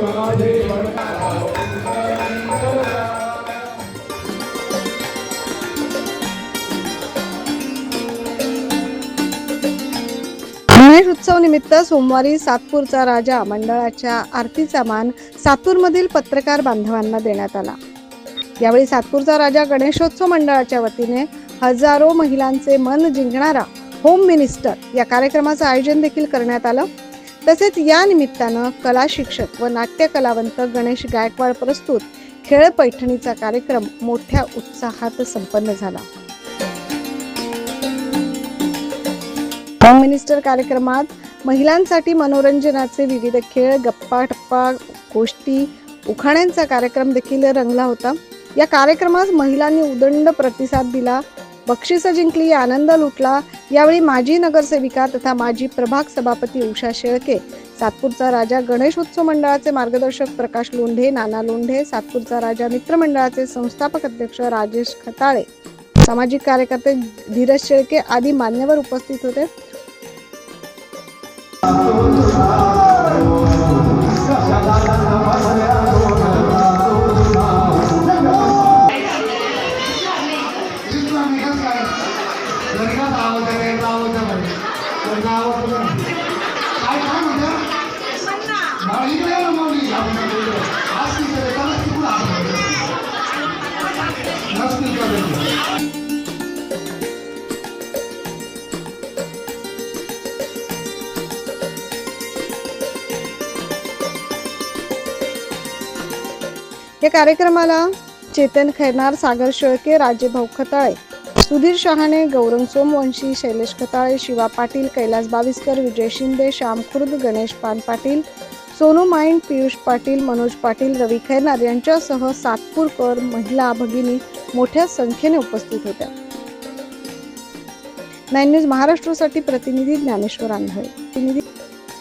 गणेश उत्सव निमित्त सोमवारी सातपूरचा राजा मंडळाच्या आरतीचा मान सातपूरमधील पत्रकार बांधवांना देण्यात आला। यावेळी सातपूरचा राजा गणेशोत्सव मंडळाच्या वतीने हजारो महिलांचे मन जिंकणारा होम मिनिस्टर या कार्यक्रमाचं आयोजन देखील करण्यात आलं। तसेच या निमित्तानं कला शिक्षक व नाट्य कलावंत गणेश गायकवाड प्रस्तुत खेळ पैठणीचा कार्यक्रम मोठ्या उत्साहात संपन्न झाला। होम मिनिस्टर कार्यक्रमात महिलांसाठी मनोरंजनाचे विविध खेळ, गप्पा टप्पा, गोष्टी, उखाण्यांचा कार्यक्रम देखील रंगला होता। या कार्यक्रमास महिलांनी उदंड प्रतिसाद दिला, बक्षिसं जिंकली, आनंद लुटला। यावेळी माजी नगरसेविका तथा माजी प्रभाग सभापती उषा शेळके, सातपूरचा राजा गणेशोत्सव मंडळाचे मार्गदर्शक प्रकाश लोंढे, नाना लोंढे, सातपूरचा राजा मित्र मंडळाचे संस्थापक अध्यक्ष राजेश खताळे, सामाजिक कार्यकर्ते धीरज शेळके आदी मान्यवर उपस्थित होते। या कार्यक्रमाला चेतन खैरनार, सागर शेळके, राजेभाऊ खताळे, सुधीर शहाणे, गौरंग सोमवंशी, शैलेश खताळे, शिवा पाटील, कैलास बाविस्कर, विजय शिंदे, श्याम खुर्द, गणेश पान पाटील, सोनू माइंड, पियुष पाटील, मनोज पाटील, रवी खैरनार यांच्यासह सातपूरकर महिला भगिनी मोठ्या संख्येने उपस्थित होत्या। 9 न्यूज महाराष्ट्रासाठी प्रतिनिधी ज्ञानेश्वर आंधळे।